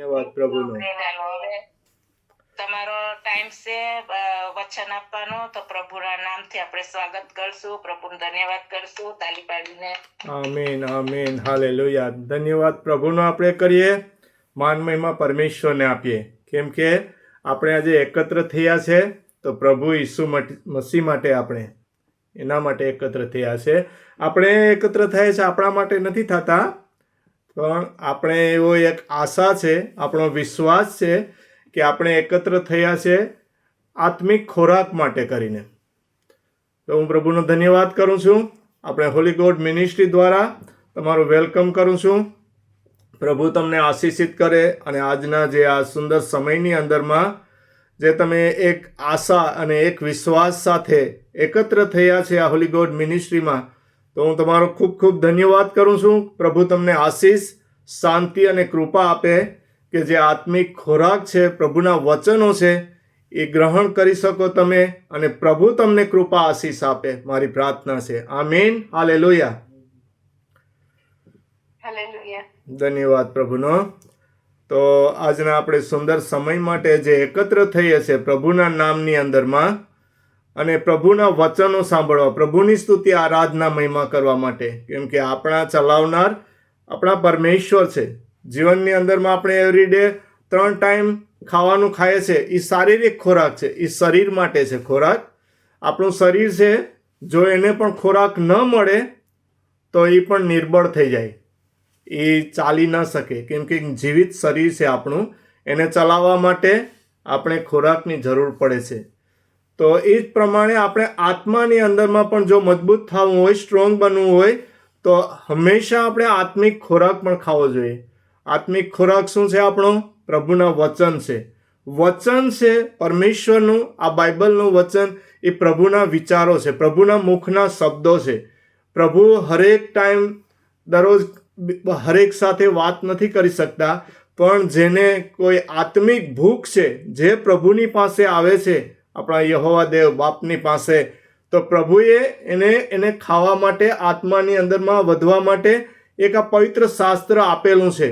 ધન્યવાદ પ્રભુનો. હવે તમારો ટાઈમ છે વચન આપવાનો, તો પ્રભુના નામથી આપણે સ્વાગત કરશું, પ્રભુને ધન્યવાદ કરશું તાલી પાડીને. આમીન આમીન હાલેલુયા. ધન્યવાદ પ્રભુનો આપણે કરીએ, માન મહિમા પરમેશ્વરને આપીએ, કેમ કે આપણે આજે એકત્ર થયા છે તો પ્રભુ ઈસુ મસીહ માટે આપણે એના માટે એકત્ર થયા છે. આપણે એકત્ર થયા છે આપણા માટે નથી થતા, પણ આપણે એવો એક આશા છે, આપણો વિશ્વાસ છે કે આપણે એકત્ર થયા છે આત્મિક ખોરાક માટે કરીને. તો હું પ્રભુનો ધન્યવાદ કરું છું. આપણે હોલી ગોડ મિનિસ્ટ્રી દ્વારા તમારું વેલકમ કરું છું. પ્રભુ તમને આશીષિત કરે અને આજના જે આ સુંદર સમયની અંદરમાં જે તમે એક આશા અને એક વિશ્વાસ સાથે એકત્ર થયા છે આ હોલી ગોડ મિનિસ્ટ્રીમાં, તો હું તમારો ખૂબ ખૂબ ધન્યવાદ કરું છું. પ્રભુ તમને આશીષ, શાંતિ અને કૃપા આપે કે જે આત્મિક ખોરાક છે, પ્રભુના વચનો છે, એ ગ્રહણ કરી શકો તમે અને પ્રભુ તમને કૃપા આશીષ આપે. મારી પ્રાર્થના છે. આમીન હાલેલુયા. ધન્યવાદ પ્રભુનો. તો આજના આપણે સુંદર સમય માટે જે એકત્ર થઈએ છીએ પ્રભુના નામની અંદરમાં અને પ્રભુના વચનો સાંભળવા, પ્રભુની સ્તુતિ આરાધના મહિમા કરવા માટે, કેમ કે આપણા ચલાવનાર આપણા પરમેશ્વર છે. જીવનની અંદરમાં આપણે એવરી ડે 3 ટાઈમ ખાવાનું ખાઈએ છીએ, એ શારીરિક ખોરાક છે, એ શરીર માટે છે ખોરાક. આપણું શરીર છે, જો એને પણ ખોરાક ન મળે તો એ પણ નિર્બળ થઈ જાય, એ ચાલી ન શકે, કેમ કે જીવિત શરીર છે આપણું, એને ચલાવવા માટે આપણે ખોરાકની જરૂર પડે છે. તો એ જ પ્રમાણે આપણે આત્માની અંદરમાં પણ જો મજબૂત થવું હોય, સ્ટ્રોંગ બનવું હોય, તો હંમેશા આપણે આત્મિક ખોરાક પણ ખાવો જોઈએ. આત્મિક ખોરાક શું છે આપણો? પ્રભુના વચન છે. વચન છે પરમેશ્વરનું, આ બાઇબલનું વચન એ પ્રભુના વિચારો છે, પ્રભુના મુખના શબ્દો છે. પ્રભુ હરેક ટાઈમ દરરોજ હરેક સાથે વાત નથી કરી શકતા, પણ જેને કોઈ આત્મિક ભૂખ છે, જે પ્રભુની પાસે આવે છે, આપણા યહોવા દેવ બાપની પાસે, તો પ્રભુએ એને ખાવા માટે, આત્માની અંદરમાં વધવા માટે એક આ પવિત્ર શાસ્ત્ર આપેલું છે.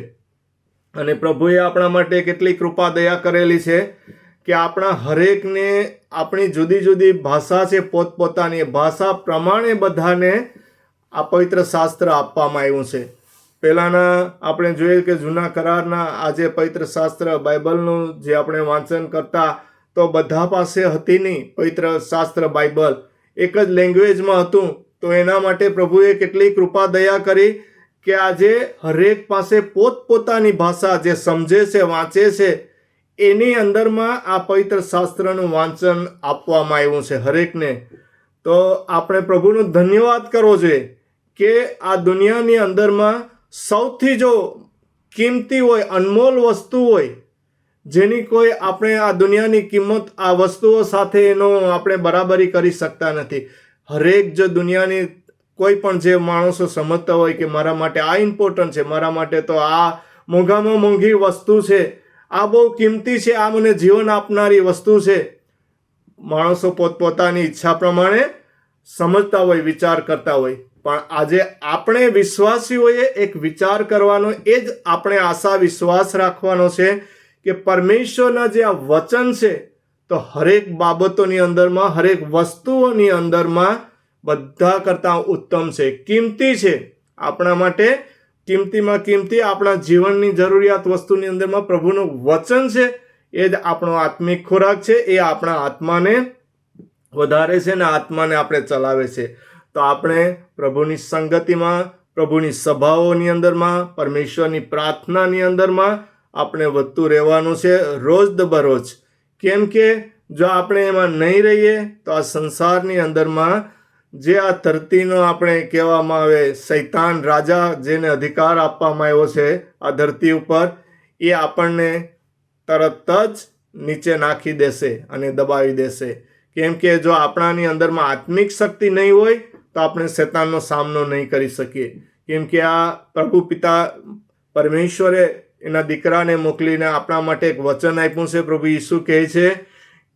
અને પ્રભુએ આપણા માટે કેટલી કૃપા દયા કરેલી છે કે આપણા હરેકને આપણી જુદી જુદી ભાષા છે, પોતપોતાની ભાષા પ્રમાણે બધાને આ પવિત્ર શાસ્ત્ર આપવામાં આવ્યું છે. પહેલાંના આપણે જોઈએ કે જૂના કરારના આજે પવિત્ર શાસ્ત્ર બાઇબલનું જે આપણે વાંચન કરતા, તો બધા પાસે હતી નહીં પવિત્ર શાસ્ત્ર બાઇબલ, એક જ લેંગ્વેજમાં હતું. તો એના માટે પ્રભુએ કેટલી કૃપા દયા કરી કે આજે હરેક પાસે પોતપોતાની ભાષા જે સમજે છે, વાંચે છે, એની અંદરમાં આ પવિત્ર શાસ્ત્રનું વાંચન આપવામાં આવ્યું છે હરેકને. તો આપણે પ્રભુનો ધન્યવાદ કરવો જોઈએ કે આ દુનિયાની અંદરમાં સૌથી જો કિંમતી હોય, અનમોલ વસ્તુ હોય, જેની કોઈ આપણે આ દુનિયાની કિંમત, આ વસ્તુઓ સાથે એનો આપણે બરાબરી કરી શકતા નથી. હરેક જો દુનિયાની કોઈ પણ જે માણસો સમજતા હોય કે મારા માટે આ ઇમ્પોર્ટન્ટ છે, મારા માટે તો આ મોંઘામાં મોંઘી વસ્તુ છે, આ બહુ કિંમતી છે, આ મને જીવન આપનારી વસ્તુ છે, માણસો પોતપોતાની ઈચ્છા પ્રમાણે સમજતા હોય, વિચાર કરતા હોય. પણ આજે આપણે વિશ્વાસીઓએ એક વિચાર કરવાનો, એ જ આપણે આશા વિશ્વાસ રાખવાનો છે કે પરમેશ્વરના જે આ વચન છે, તો હરેક બાબતોની અંદરમાં, હરેક વસ્તુઓની અંદરમાં બધા કરતાં ઉત્તમ છે, કિંમતી છે. આપણા માટે કિંમતીમાં કિંમતી, આપણા જીવનની જરૂરિયાત વસ્તુની અંદરમાં પ્રભુનું વચન છે, એ જ આપણો આત્મિક ખોરાક છે. એ આપણા આત્માને વધારે છે ને આત્માને આપણે ચલાવે છે. તો આપણે પ્રભુની સંગતિમાં, પ્રભુની સભાઓની અંદરમાં, પરમેશ્વરની પ્રાર્થનાની અંદરમાં આપણે વધતું રહેવાનું છે રોજ દરરોજ. કેમ કે જો આપણે એમાં નહીં રહીએ તો આ સંસારની અંદરમાં જે આ ધરતીનો આપણે કહેવામાં આવે શૈતાન રાજા, જેને અધિકાર આપવામાં આવ્યો છે આ ધરતી ઉપર, એ આપણને તરત જ નીચે નાખી દેશે અને દબાવી દેશે. કેમ કે જો આપણાની અંદરમાં આત્મિક શક્તિ નહીં હોય તો આપણે શૈતાનનો સામનો નહીં કરી શકીએ. કેમ કે આ પ્રભુ પિતા પરમેશ્વરે એના દીકરાને મોકલીને આપણા માટે એક વચન આપ્યું છે. પ્રભુ ઈસુ કહે છે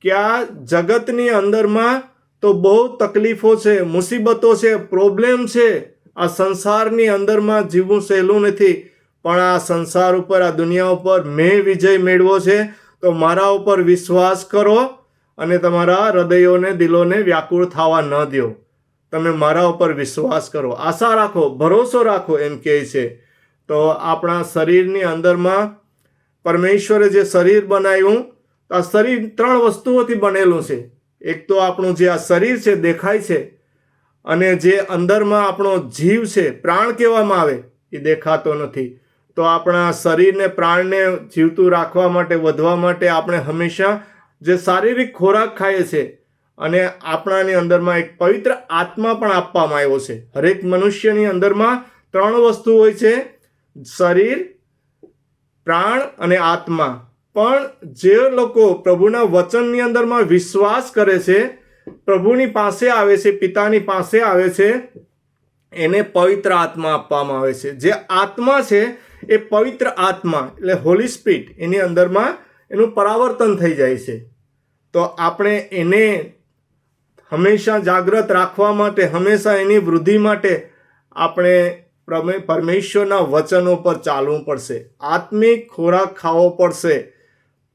કે આ જગતની અંદરમાં તો બહુ તકલીફો છે, મુસીબતો છે, પ્રોબ્લેમ છે. આ સંસારની અંદરમાં જીવવું સહેલું નથી, પણ આ સંસાર ઉપર, આ દુનિયા ઉપર મેં વિજય મેળવ્યો છે. તો મારા ઉપર વિશ્વાસ કરો અને તમારા હૃદયોને, દિલોને વ્યાકુળ થવા ન દો. તમે મારા ઉપર વિશ્વાસ કરો, આશા રાખો, ભરોસો રાખો, એમ કહે છે. તો આપણા શરીરની અંદરમાં પરમેશ્વરે જે શરીર બનાવ્યું, આ શરીર 3 વસ્તુઓથી બનેલું છે. એક તો આપણું જે આ શરીર છે દેખાય છે, અને જે અંદરમાં આપણો જીવ છે, પ્રાણ કહેવામાં આવે, એ દેખાતો નથી. તો આપણા શરીરને, પ્રાણને જીવતું રાખવા માટે, વધવા માટે આપણે હંમેશા જે શારીરિક ખોરાક ખાઈએ છે, અને આપણાની અંદરમાં એક પવિત્ર આત્મા પણ આપવામાં આવ્યો છે. હરેક મનુષ્યની અંદરમાં 3 વસ્તુ હોય છે: શરીર, પ્રાણ અને આત્મા. પણ જે લોકો પ્રભુના વચનની અંદરમાં વિશ્વાસ કરે છે, પ્રભુની પાસે આવે છે, પિતાની પાસે આવે છે, એને પવિત્ર આત્મા આપવામાં આવે છે. જે આત્મા છે એ પવિત્ર આત્મા એટલે હોલી સ્પિરિટ, એની અંદરમાં એનું પરાવર્તન થઈ જાય છે. તો આપણે એને હંમેશા જાગ્રત રાખવા માટે, હંમેશા એની વૃદ્ધિ માટે આપણે પરમેશ્વરના વચનો પર ચાલવું પડશે, આત્મિક ખોરાક ખાવો પડશે,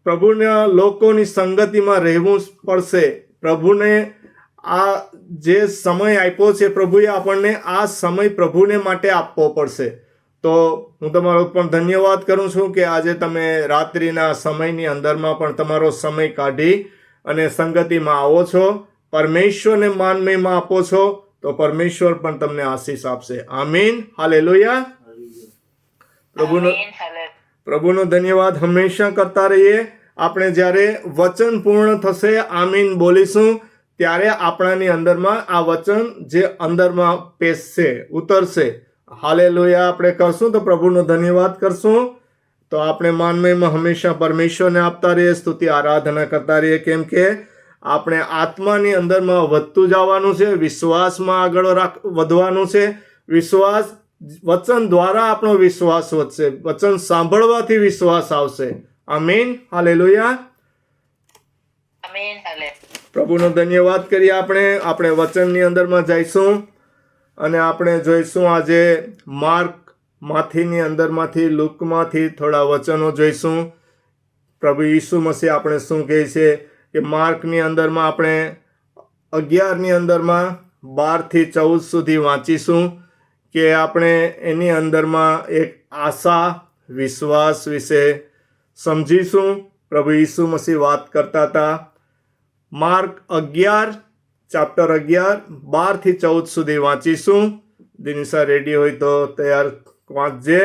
પ્રભુના લોકોની સંગતિમાં રહેવું પડશે. પ્રભુને આ જે સમય આપ્યો છે, પ્રભુએ આપણને આ સમય પ્રભુને માટે આપવો પડશે. તો હું તમારો પણ ધન્યવાદ કરું છું કે આજે તમે રાત્રિના સમયની અંદરમાં પણ તમારો સમય કાઢી અને સંગતિમાં આવો છો, પરમેશ્વરને માન મહિમા આપો છો. તો પરમેશ્વર પણ તમને આશીષ આપશે. આમીન, હાલેલુયા. પ્રભુનો ધન્યવાદ હંમેશા કરતા રહીએ. આપણે જ્યારે વચન પૂર્ણ થશે, આમીન બોલીશું, ત્યારે આપણાની અંદરમાં આ વચન જે અંદરમાં પેસશે, ઉતરશે. હાલેલુયા આપણે કરશું તો પ્રભુનો ધન્યવાદ કરશું. તો આપણે માનમયમાં હંમેશા પરમેશ્વરને આપતા રહીએ, સ્તુતિ આરાધના કરતા રહીએ, કેમ કે આપણે આત્માની અંદરમાં વધતું જવાનું છે, વિશ્વાસમાં આગળ વધવાનું છે. વિશ્વાસ, વચન દ્વારા આપણો વિશ્વાસ વધશે, વચન સાંભળવાથી વિશ્વાસ આવશે. આમીન, હાલેલુયા. પ્રભુનો ધન્યવાદ કરીએ. આપણે વચનની અંદરમાં જઈશું અને આપણે જોઈશું આજે માર્કમાંથીની અંદરમાંથી, લુકમાંથી થોડા વચનો જોઈશું. પ્રભુ ઈસુ મસીહ આપણે શું કહે છે કે માર્કની અંદરમાં આપણે 11ની અંદરમાં 12 થી 14 સુધી વાંચીશું કે આપણે એની અંદરમાં એક આશા, વિશ્વાસ વિશે સમજીશું. પ્રભુ ઈસુ મસીહ વાત કરતા હતા. માર્ક 11, ચેપ્ટર 11, 12 થી 14 સુધી વાંચીશું. દિનિશા રેડી હોય તો તૈયાર વાંચજે.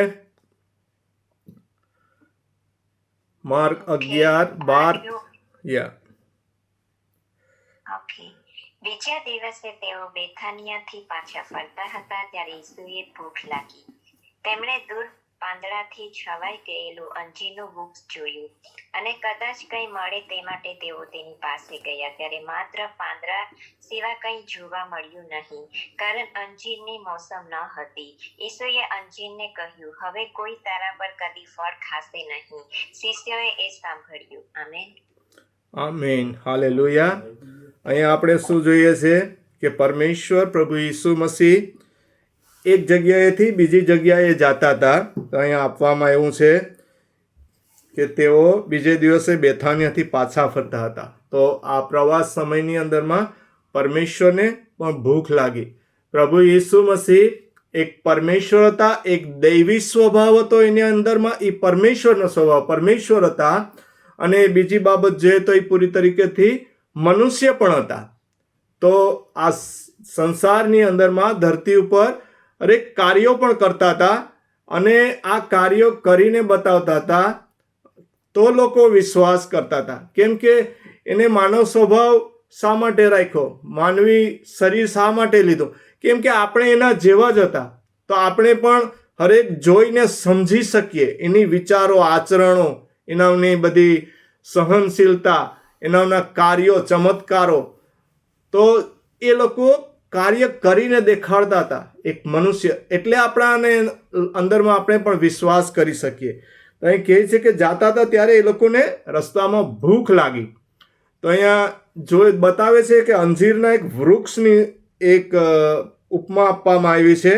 માર્ક 11, 12. બીજા દિવસે તેઓ બેથાનિયાથી પાછા ફરતા હતા, ત્યારે ઈસુએ ભૂખ લાગી. તેમણે દૂર પાંદડાથી છવાઈ ગયેલું અંજીરનું વૃક્ષ જોયું, અને કદાચ કંઈ મળે તે માટે તેઓ તેની પાસે ગયા. ત્યારે માત્ર પાંદડા સિવાય કંઈ જોવા મળ્યું નહીં, કારણ અંજીરની મોસમ ન હતી. ઈસુએ અંજીરને કહ્યું, હવે કોઈ તારા પર કદી ફળ ખાશે નહીં. શિષ્યોએ એ સાંભળ્યું. Amen, amen, hallelujah. અહીંયા આપણે શું જોઈએ છે કે પરમેશ્વર, પ્રભુ ઈસુ મસીહ એક જગ્યાએથી બીજી જગ્યાએ જતા હતા. તો અહીંયા આપવામાં આવ્યું છે કે તેઓ બીજે દિવસે બેથાનિયાથી પાછા ફરતા હતા. તો આ પ્રવાસ સમયની અંદરમાં પરમેશ્વરને પણ ભૂખ લાગી. પ્રભુ ઈસુ મસીહ એક પરમેશ્વર હતા, એક દૈવી સ્વભાવ હતો એની અંદરમાં, એ પરમેશ્વરનો સ્વભાવ, પરમેશ્વર હતા. અને બીજી બાબત જોઈએ તો એ પૂરી તરીકેથી મનુષ્ય પણ હતા. તો આ સંસારની અંદરમાં, ધરતી ઉપર હરેક કાર્યો પણ કરતા હતા, અને આ કાર્યો કરીને બતાવતા હતા. તો લોકો વિશ્વાસ કરતા હતા. કેમ કે એને માનવ સ્વભાવ શા માટે રાખ્યો, માનવી શરીર શા માટે લીધો? કેમ કે આપણે એના જેવા જ હતા. તો આપણે પણ હરેક જોઈને સમજી શકીએ એની વિચારો, આચરણો, એનાની બધી સહનશીલતા, એનાના કાર્યો, ચમત્કારો. તો એ લોકો કાર્ય કરીને દેખાડતા હતા એક મનુષ્ય. એટલે આપણાને અંદરમાં આપણે પણ વિશ્વાસ કરી શકીએ. તો અહીં કહે છે કે જાતા હતા ત્યારે એ લોકોને રસ્તામાં ભૂખ લાગી. તો અહીંયા બતાવે છે કે અંજીરના એક વૃક્ષની એક ઉપમા આપવામાં આવી છે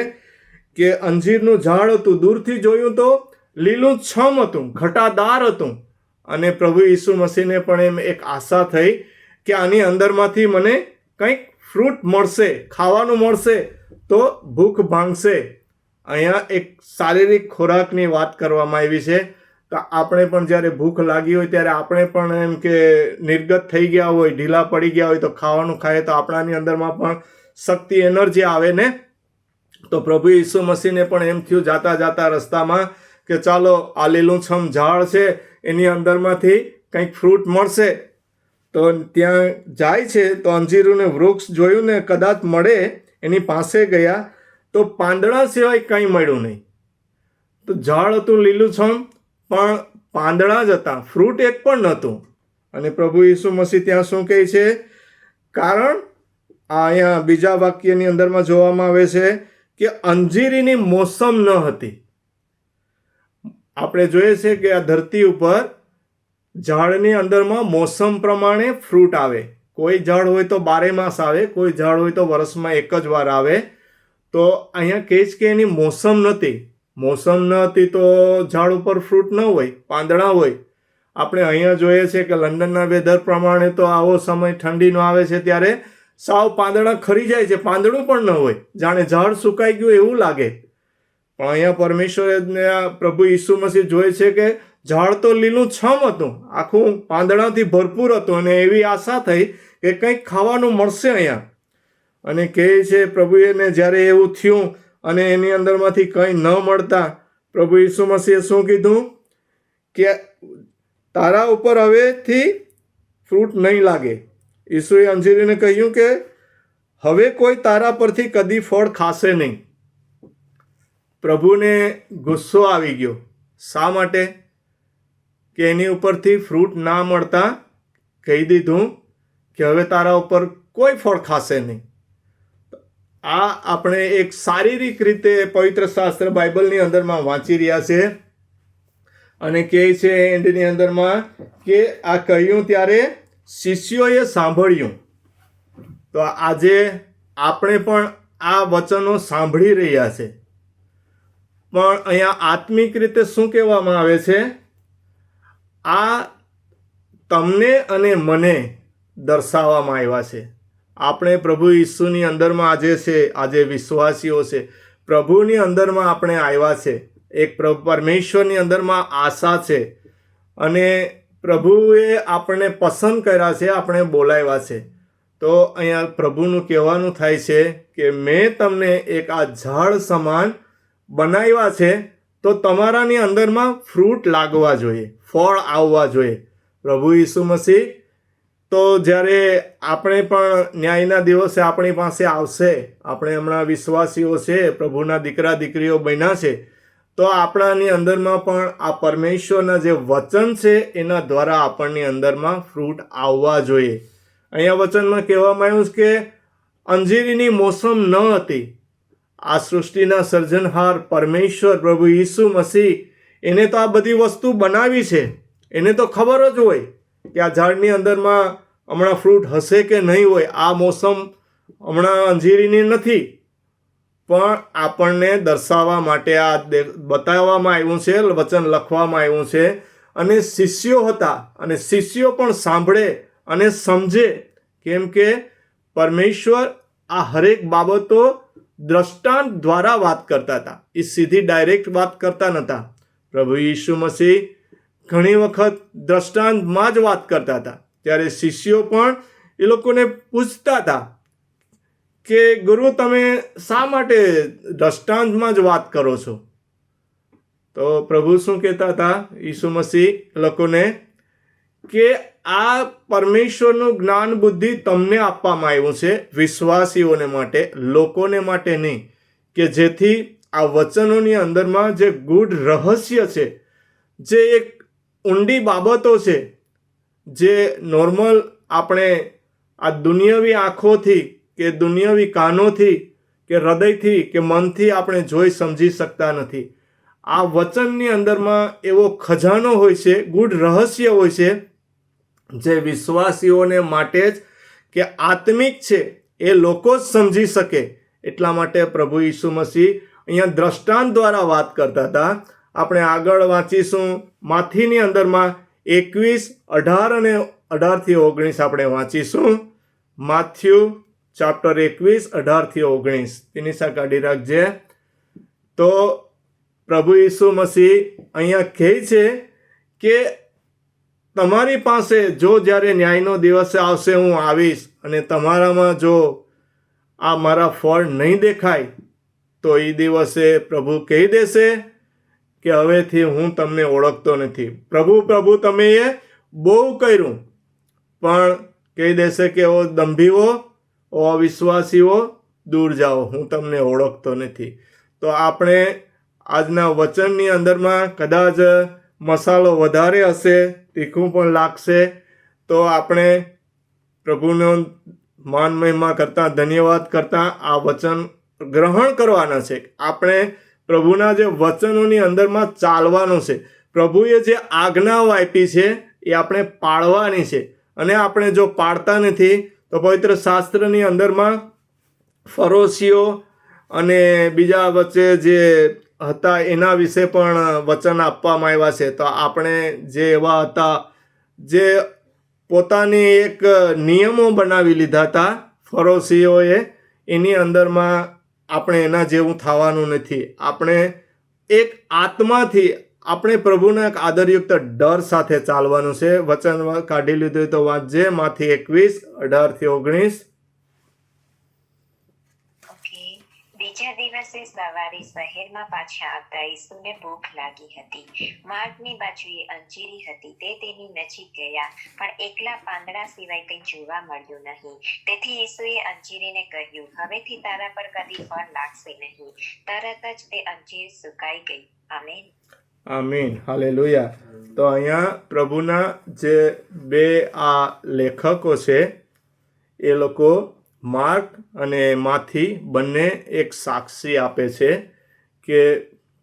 કે અંજીરનું ઝાડ હતું. દૂરથી જોયું તો લીલું છમ હતું, ઘટાદાર હતું. અને પ્રભુ ઈસુ મસીહને પણ એમ એક આશા થઈ કે આની અંદરમાંથી મને કંઈક ફ્રૂટ મળશે, ખાવાનું મળશે તો ભૂખ ભાંગશે. અહીંયા એક શારીરિક ખોરાકની વાત કરવામાં આવી છે. તો આપણે પણ જ્યારે ભૂખ લાગી હોય ત્યારે આપણે પણ એમ કે નિર્ગત થઈ ગયા હોય, ઢીલા પડી ગયા હોય તો ખાવાનું ખાઈએ તો આપણાની અંદરમાં પણ શક્તિ, એનર્જી આવે ને. તો પ્રભુ ઈસુ મસીહને પણ એમ થયું જાતા જાતા રસ્તામાં કે ચાલો આ લીલુંછમ ઝાડ છે એની અંદરમાંથી કંઈક ફ્રૂટ મળશે. તો ત્યાં જાય છે તો અંજીરનું વૃક્ષ જોયું ને કદાચ મળે એની પાસે ગયા તો પાંદડા સિવાય કંઈ મળ્યું નહીં. તો ઝાડ હતું લીલુંછમ પણ પાંદડા જ હતા, ફ્રૂટ એક પણ નહોતું. અને પ્રભુ ઈસુ મસીહ ત્યાં શું કહે છે? કારણ અહીંયા બીજા વાક્યની અંદરમાં જોવામાં આવે છે કે અંજીરીની મોસમ ન હતી. આપણે જોઈએ છે કે આ ધરતી ઉપર ઝાડની અંદરમાં મોસમ પ્રમાણે ફ્રૂટ આવે. કોઈ ઝાડ હોય તો 12 માસ આવે, કોઈ ઝાડ હોય તો વર્ષમાં એક જ વાર આવે. તો અહીંયા કહે છે કે એની મોસમ નહોતી. મોસમ ન હતી તો ઝાડ ઉપર ફ્રૂટ ન હોય, પાંદડા હોય. આપણે અહીંયા જોઈએ છે કે લંડનના વેધર પ્રમાણે તો આવો સમય ઠંડીનો આવે છે ત્યારે સાવ પાંદડા ખરી જાય છે, પાંદડું પણ ન હોય, જાણે ઝાડ સુકાઈ ગયું એવું લાગે. પણ અહીંયા પરમેશ્વરને પ્રભુ ઈસુ મસીહ જોઈએ છે કે ઝાડ તો લીલું છમ હતું, આખું પાંદડાથી ભરપૂર હતું. અને એવી આશા થઈ કે કંઈક ખાવાનું મળશે અહીંયા. અને કહે છે પ્રભુને જ્યારે એવું થયું અને એની અંદરમાંથી કંઈ ન મળતા પ્રભુ ઈસુ મસીહે શું કીધું કે તારા ઉપર હવેથી ફ્રૂટ નહીં લાગે. ઈસુએ અંજીરીને કહ્યું કે હવે કોઈ તારા પરથી કદી ફળ ખાશે નહીં. પ્રભુને ગુસ્સો આવી ગયો. શા માટે? કે એની ઉપરથી ફ્રૂટ ના મળતા કહી દીધું કે હવે તારા ઉપર કોઈ ફળ ખાશે નહીં. આ આપણે એક શારીરિક રીતે પવિત્ર શાસ્ત્ર બાઇબલની અંદરમાં વાંચી રહ્યા છે. અને કહે છે એન્ડની અંદરમાં કે આ કહ્યું ત્યારે શિષ્યોએ સાંભળ્યું. તો આજે આપણે પણ આ વચનો સાંભળી રહ્યા છે. પણ અહીંયા આત્મિક રીતે શું કહેવામાં આવે છે? આ તમને અને મને દર્શાવવામાં આવ્યા છે. આપણે પ્રભુ ઈસુની અંદરમાં આજે છે, આજે વિશ્વાસીઓ છે, પ્રભુની અંદરમાં આપણે આવ્યા છે. એક પરમેશ્વરની અંદરમાં આશા છે અને પ્રભુએ આપણને પસંદ કર્યા છે, આપણે બોલાવ્યા છે. તો અહીંયા પ્રભુનું કહેવાનું થાય છે કે મેં તમને એક આ ઝાડ સમાન બનાવ્યા છે, તો તમારાની અંદરમાં ફ્રૂટ લાગવા જોઈએ, ફળ આવવા જોઈએ. પ્રભુ ઈસુ મસીહ તો જ્યારે આપણે પણ ન્યાયના દિવસે આપણી પાસે આવશે, આપણે હમણાં વિશ્વાસીઓ છે, પ્રભુના દીકરા દીકરીઓ બન્યા છે, તો આપણાની અંદરમાં પણ આ પરમેશ્વરના જે વચન છે એના દ્વારા આપણની અંદરમાં ફ્રૂટ આવવા જોઈએ. અહીંયા વચનમાં કહેવામાં આવ્યું છે કે અંજીરીની મોસમ ન હતી. આ સૃષ્ટિના સર્જનહાર પરમેશ્વર પ્રભુ ઈસુ મસીહ એને તો આ બધી વસ્તુ બનાવી છે. એને તો ખબર જ હોય કે આ ઝાડની અંદરમાં હમણાં ફ્રૂટ હશે કે નહીં હોય. આ મોસમ હમણાં અંજીરીની નથી, પણ આપણને દર્શાવવા માટે આ બતાવવામાં આવ્યું છે, વચન લખવામાં આવ્યું છે. અને શિષ્યો હતા અને શિષ્યો પણ સાંભળે અને સમજે, કેમ કે પરમેશ્વર આ હરેક બાબતો દ્રષ્ટાંત દ્વારા વાત કરતા હતા. એ સીધી ડાયરેક્ટ વાત કરતા નહોતા. પ્રભુ ઈસુ મસીહ ઘણી વખત દ્રષ્ટાંતમાં જ વાત કરતા હતા. ત્યારે શિષ્યો પણ એ લોકોને પૂછતા હતા કે ગુરુ તમે શા માટે દ્રષ્ટાંતમાં જ વાત કરો છો? તો પ્રભુ શું કહેતા હતા ઈસુ મસીહ લોકોને કે આ પરમેશ્વરનું જ્ઞાન બુદ્ધિ તમને આપવામાં આવ્યું છે, વિશ્વાસીઓને માટે, લોકોને માટે નહીં, કે જેથી આ વચનોની અંદરમાં જે ગૂઢ રહસ્ય છે, જે એક ઊંડી બાબતો છે, જે નોર્મલ આપણે આ દુનિયાવી આંખોથી કે દુનિયાવી કાનોથી કે હૃદયથી કે મનથી આપણે જોઈ સમજી શકતા નથી. આ વચનની અંદરમાં એવો ખજાનો હોય છે, ગૂઢ રહસ્ય હોય છે, જે વિશ્વાસીઓને માટે જ કે આત્મિક છે એ લોકો જ સમજી શકે. એટલા માટે પ્રભુ ઈસુ મસીહ અહીંયા દ્રષ્ટાંત દ્વારા વાત કરતા હતા. આપણે આગળ વાંચીશું માથીની અંદરમાં 21, 18 અને 18 થી 19 આપણે વાંચીશું. માથ્યુ ચેપ્ટર 21, 18 થી 19. તિનિસા કાઢી રાખજે. તો પ્રભુ ઈસુ મસીહ અહીંયા કહે છે કે તમારી પાસે જો જ્યારે ન્યાયનો દિવસ આવશે હું આવીશ અને તમારામાં જો આ મારા ફળ નહીં દેખાય તો એ દિવસે પ્રભુ કહી દેશે કે હવેથી હું તમને ઓળખતો નથી. પ્રભુ તમે એ બહુ કર્યું, પણ કહી દેશે કે ઓ દંભીઓ, ઓ અવિશ્વાસીઓ, દૂર જાઓ, હું તમને ઓળખતો નથી. તો આપણે આજના વચનની અંદરમાં કદાચ મસાલો વધારે હશે, તીખું પણ લાગશે, તો આપણે પ્રભુનો માન મહિમા કરતાં, ધન્યવાદ કરતાં આ વચન ગ્રહણ કરવાના છે. આપણે પ્રભુના જે વચનોની અંદરમાં ચાલવાનું છે. પ્રભુએ જે આજ્ઞાઓ આપી છે એ આપણે પાળવાની છે. અને આપણે જો પાળતા નથી તો પવિત્ર શાસ્ત્રની અંદરમાં ફરોશીઓ અને બીજા વચ્ચે જે હતા એના વિશે પણ વચન આપવામાં આવ્યા છે. તો આપણે જે એવા હતા જે પોતાની એક નિયમો બનાવી લીધા હતા ફરોશીઓએ, એની અંદરમાં આપણે એના જેવું થવાનું નથી. આપણે એક આત્માથી આપણે પ્રભુના એક આદરયુક્ત ડર સાથે ચાલવાનું છે. વચન કાઢી લીધું તો વાંચજે. માથી 21, 18 થી 19. બીજા દિવસે સવારે શહેરમાં પાછા આવતા ઈસુને ભૂખ લાગી હતી. માર્ગની બાજુએ અંજીરી હતી, તે તેની નજીક ગયા, પણ એકલા પાંદડા સિવાય કંઈ જોવા મળ્યું નહીં. તેથી ઈસુએ અંજીરીને કહ્યું, હવેથી તારા પર કદી ફળ લાગશે નહીં. તરત જ તે અંજીર સુકાઈ ગઈ. આમેન. આમીન. હાલેલુયા. તો અહીંયા પ્રભુના જે બે આ લેખકો છે એ લોકો માર્ક અને માથી બંને એક સાક્ષી આપે છે કે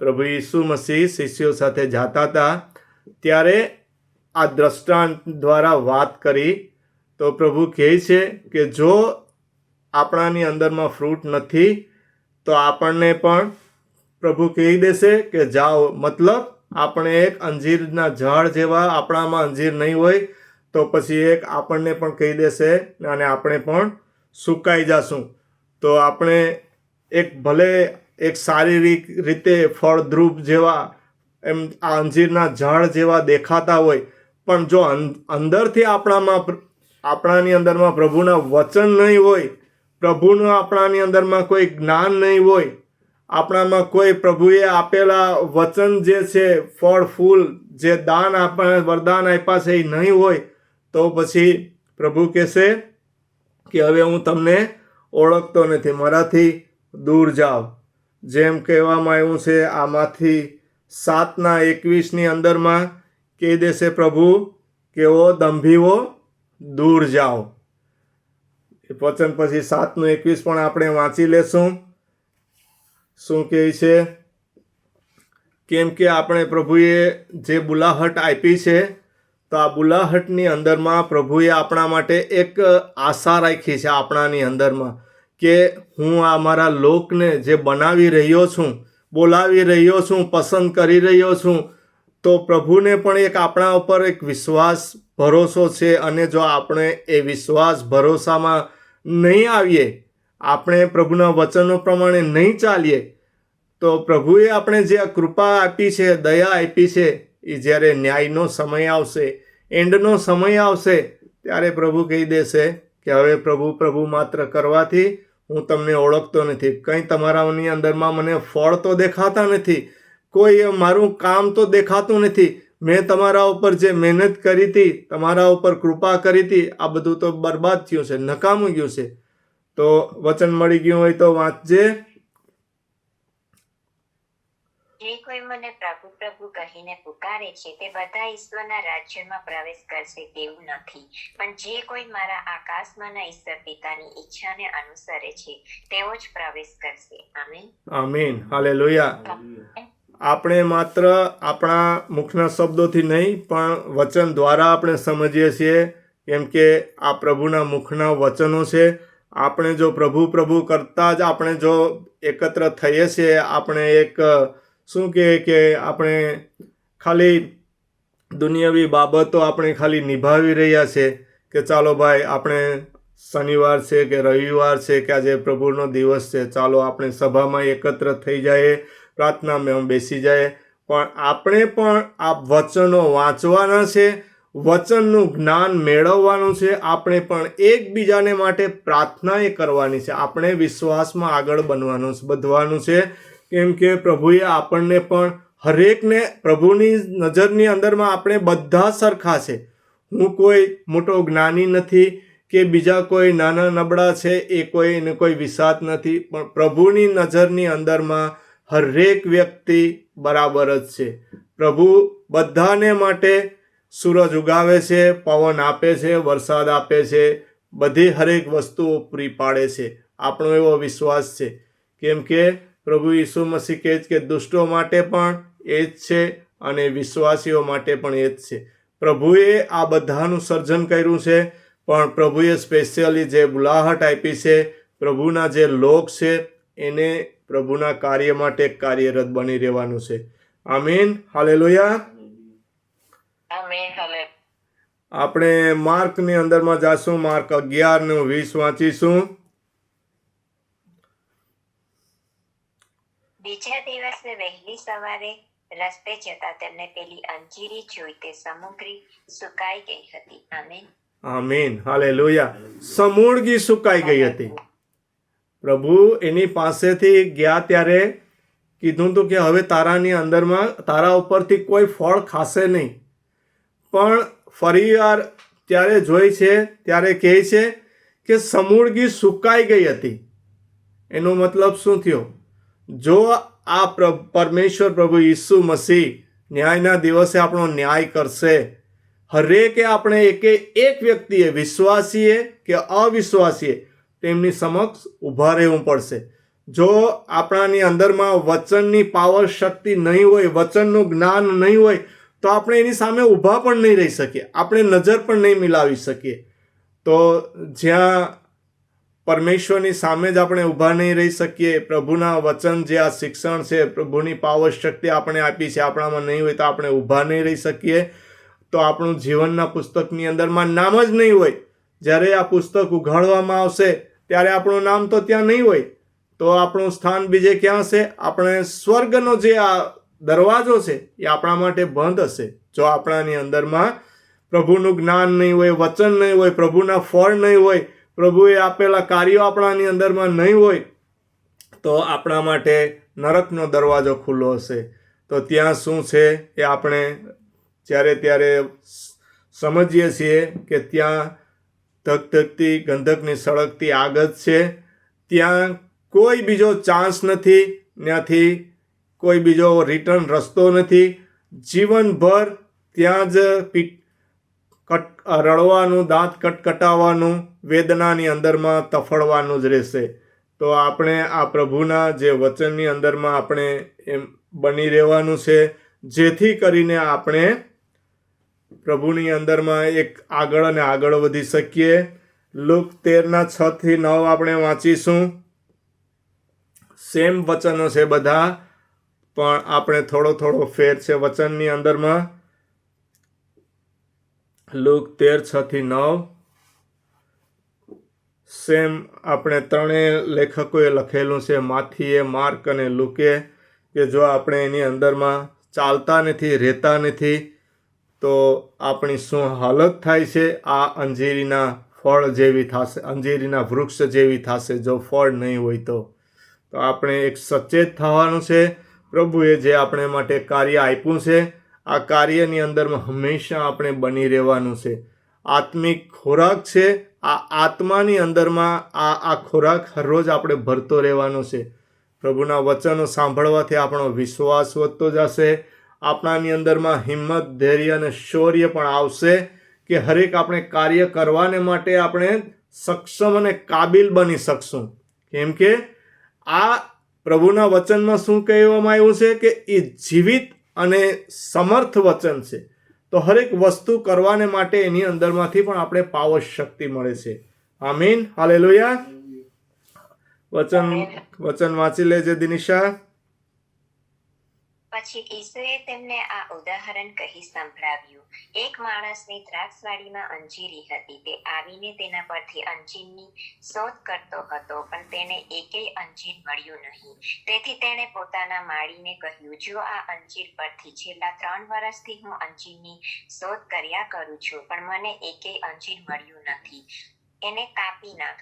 પ્રભુ ઈસુ મસીહ શિષ્યો સાથે જાતા હતા ત્યારે આ દ્રષ્ટાંત દ્વારા વાત કરી. તો પ્રભુ કહે છે કે જો આપણાની અંદરમાં ફ્રૂટ નથી તો આપણને પણ પ્રભુ કહી દેશે કે જાઓ. મતલબ આપણે એક અંજીરના ઝાડ જેવા, આપણામાં અંજીર નહીં હોય તો પછી એક આપણને પણ કહી દેશે અને આપણે પણ સુકાઈ જશું. તો આપણે એક ભલે એક શારીરિક રીતે ફળદ્રુપ જેવા એમ આ અંજીરના ઝાડ જેવા દેખાતા હોય, પણ જો અંદરથી આપણાની અંદરમાં પ્રભુના વચન નહીં હોય, પ્રભુનું આપણાની અંદરમાં કોઈ જ્ઞાન નહીં હોય, આપણામાં કોઈ પ્રભુએ આપેલા વચન જે છે, ફળ ફૂલ જે દાન આપણા વરદાન આપ્યા છે એ નહીં હોય, તો પછી પ્રભુ કહેશે કે હવે હું તમને ઓળખતો નથી, મારાથી દૂર જાઓ. જેમ કહેવામાં આવ્યું છે આમાંથી 7:21 અંદરમાં કહી દેશે પ્રભુ કે ઓ દંભીઓ, દૂર જાઓ. એ વચન પછી 7:21 પણ આપણે વાંચી લેશું. શું કહે છે? કેમ કે આપણે પ્રભુએ જે બુલાહટ આપી છે, તો આ બુલાહટની અંદરમાં પ્રભુએ આપણા માટે એક આશા રાખી છે આપણાની અંદરમાં કે હું આ મારા લોકને જે બનાવી રહ્યો છું, બોલાવી રહ્યો છું, પસંદ કરી રહ્યો છું, તો પ્રભુને પણ એક આપણા ઉપર એક વિશ્વાસ ભરોસો છે. અને જો આપણે એ વિશ્વાસ ભરોસામાં નહીં આવીએ, આપણે પ્રભુના વચનો પ્રમાણે નહીં ચાલીએ, તો પ્રભુએ આપણે જે કૃપા આપી છે, દયા આપી છે, એ જ્યારે ન્યાયનો સમય આવશે, એન્ડનો સમય આવશે, ત્યારે પ્રભુ કહી દેશે કે હવે પ્રભુ માત્ર કરવાથી હું તમને ઓળખતો નથી. કંઈ તમારાની અંદરમાં મને ફળ તો દેખાતા નથી, કોઈ મારું કામ તો દેખાતું નથી, મેં તમારા ઉપર જે મહેનત કરી હતી, તમારા ઉપર કૃપા કરી હતી, આ બધું તો બરબાદ થયું છે, નકામું ગયું છે. તો વચન મળી ગયું હોય તો વાંચજે. જે કોઈ મને પ્રભુ પ્રભુ કહીને પુકારે છે તે બધા ઈશ્વરના રાજ્યમાં પ્રવેશ કરશે તેવું નથી, પણ જે કોઈ મારા આકાશમાંના ઈશ્વર પિતાની ઈચ્છાને અનુસરે છે તેવો જ પ્રવેશ કરશે. આમીન. આમીન. હાલેલુયા. આપણે માત્ર આપણા મુખના શબ્દોથી નહીં પણ વચન દ્વારા આપણે સમજીએ છીએ, કેમ કે આ પ્રભુના મુખના વચનો છે. આપણે જો પ્રભુ કરતાં જ આપણે જો એકત્ર થઈએ છીએ, આપણે એક શું કે આપણે ખાલી દુનિયાવી બાબતો આપણે ખાલી નિભાવી રહ્યા છે કે ચાલો ભાઈ આપણે શનિવાર છે કે રવિવાર છે કે આજે પ્રભુનો દિવસ છે, ચાલો આપણે સભામાં એકત્ર થઈ જાય, પ્રાર્થનામાં બેસી જાય, પણ આપણે પણ આ વચનો વાંચવાના છે, વચનનું જ્ઞાન મેળવવાનું છે, આપણે પણ એકબીજાને માટે પ્રાર્થના એ કરવાની છે, આપણે વિશ્વાસમાં આગળ વધવાનું છે, કેમ કે પ્રભુએ આપણને પણ હરેકને પ્રભુની નજરની અંદરમાં આપણે બધા સરખા છે. હું કોઈ મોટો જ્ઞાની નથી કે બીજા કોઈ નાના નબળા છે એ કોઈને કોઈ વિસાત નથી, પણ પ્રભુની નજરની અંદરમાં હરેક વ્યક્તિ બરાબર જ છે. પ્રભુ બધાને માટે સૂરજ ઉગાવે છે, પવન આપે છે, વરસાદ આપે છે, બધી હરેક વસ્તુઓ પૂરી પાડે છે. આપણો એવો વિશ્વાસ છે, કેમ કે પ્રભુ ઈસુ મસીહ કહે છે કે દુષ્ટો માટે પણ એ જ છે અને વિશ્વાસીઓ માટે પણ એ જ છે. પ્રભુએ આ બધાનું સર્જન કર્યું છે, પણ પ્રભુએ સ્પેશિયલી જે બુલાહટ આપી છે, પ્રભુના જે લોક છે એને પ્રભુના કાર્ય માટે કાર્યરત બની રહેવાનું છે. આમીન, હાલેલુયા. આમેન. હાલે. આપણે માર્કની અંદરમાં જાશું, માર્ક 11:20 વાંચીશું. બીજા દિવસે વહેલી સવારે રસ્તે જતા તેમને પેલી અંજીરી જોઈ, તે સમુદ્રી સુકાઈ ગઈ હતી. આમીન. આમીન, હાલેલુયા. સમૂળગી સુકાઈ ગઈ હતી. પ્રભુ એની પાસેથી ગયા ત્યારે કીધું હતું કે હવે તારાની અંદરમાં તારા ઉપરથી કોઈ ફળ ખાશે નહીં. પણ ફરીવાર ત્યારે જોઈ છે ત્યારે કહે છે કે સમૂળગી સુકાઈ ગઈ હતી. એનો મતલબ શું થયો? જો આ પરમેશ્વર પ્રભુ ઈસુ મસીહ ન્યાયના દિવસે આપણો ન્યાય કરશે, હરેકે આપણે એક વ્યક્તિએ, વિશ્વાસીએ કે અવિશ્વાસીએ, તેમની સમક્ષ ઊભા રહેવું પડશે. જો આપણાની અંદરમાં વચનની પાવર શક્તિ નહીં હોય, વચનનું જ્ઞાન નહીં હોય, તો આપણે એની સામે ઊભા પણ નહીં રહી શકીએ, આપણે નજર પણ નહીં મિલાવી શકીએ. તો જ્યાં પરમેશ્વરની સામે જ આપણે ઊભા નહીં રહી શકીએ, પ્રભુના વચન જે આ શિક્ષણ છે, પ્રભુની પાવર શક્તિ આપણે આપી છે, આપણામાં નહીં હોય તો આપણે ઊભા નહીં રહી શકીએ. તો આપણું જીવનના પુસ્તકની અંદરમાં નામ જ નહીં હોય. જ્યારે આ પુસ્તક ઉઘાડવામાં આવશે ત્યારે આપણું નામ તો ત્યાં નહીં હોય, તો આપણું સ્થાન બીજે ક્યાં હશે? આપણે સ્વર્ગનો જે આ દરવાજો છે એ આપણા માટે બંધ હશે. જો આપણાની અંદરમાં પ્રભુનું જ્ઞાન નહીં હોય, વચન નહીં હોય, પ્રભુના ફળ નહીં હોય, પ્રભુએ આપેલા કાર્યો આપણાની અંદરમાં નહીં હોય, તો આપણા માટે નરકનો દરવાજો ખુલ્લો હશે. તો ત્યાં શું છે એ આપણે જ્યારે ત્યારે સમજીએ છીએ કે ત્યાં ધગધગતી ગંધકની સળગતી આગ જ છે. ત્યાં કોઈ બીજો ચાન્સ નથી, ત્યાંથી કોઈ બીજો રિટર્ન રસ્તો નથી. જીવનભર ત્યાં જ રડવાનું, દાંત કટકટાવવાનું, વેદનાની અંદરમાં તફડવાનું જ રહેશે. તો આપણે આ પ્રભુના જે વચનની અંદરમાં આપણે એમ બની રહેવાનું છે, જેથી કરીને આપણે પ્રભુની અંદરમાં એક આગળ અને આગળ વધી શકીએ. લુક 13:6-9 આપણે વાંચીશું. સેમ વચનો છે બધા, પણ આપણે થોડો ફેર છે વચનની અંદરમાં. લુક 13:6-9 સેમ આપણે ત્રણેય લેખકોએ લખેલું છે, માથીએ, માર્ક અને લુકે, કે જો આપણે એની અંદરમાં ચાલતા નથી, રહેતા નથી, તો આપણી શું હાલત થાય છે? આ અંજીરીના ફળ જેવી થશે, અંજીરીના વૃક્ષ જેવી થશે જો ફળ નહીં હોય તો. તો આપણે એક સચેત થવાનું છે. પ્રભુએ જે આપણે માટે કાર્ય આપ્યું છે, આ કાર્યની અંદરમાં હંમેશા આપણે બની રહેવાનું છે. આત્મિક ખોરાક છે, આ આત્માની અંદરમાં આ ખોરાક હરરોજ આપણે ભરતો રહેવાનો છે. પ્રભુના વચનો સાંભળવાથી આપણો વિશ્વાસ વધતો જશે. આપણાની અંદરમાં હિંમત, ધૈર્ય અને શૌર્ય પણ આવશે કે હરેક આપણે કાર્ય કરવાને માટે આપણે સક્ષમ અને કાબિલ બની શકશું. કેમ કે આ પ્રભુના વચનમાં શું કહેવામાં આવ્યું છે કે એ જીવિત અને સમર્થ વચન છે. તો હરેક વસ્તુ કરવાને માટે એની અંદરમાંથી પણ આપણે પાવર શક્તિ મળે છે. આમીન, હાલેલુયા. વચન વાંચી લેજે દિનિશા. પછી ઈસુએ તેમને આ ઉદાહરણ કહી સંભળાવ્યું. એક માણસની દ્રાક્ષવાડીમાં અંજીરી હતી. તે આવીને તેના પરથી અંજીરની શોધ કરતો હતો, પણ તેને એકેય અંજીર મળ્યું નહીં. તેથી તેણે પોતાના માળીને કહ્યું, જો આ અંજીર પરથી છેલ્લા 3 વર્ષથી હું અંજીરની શોધ કર્યા કરું છું, પણ મને એકેય અંજીર મળ્યું નથી. એને કાપી નાખ.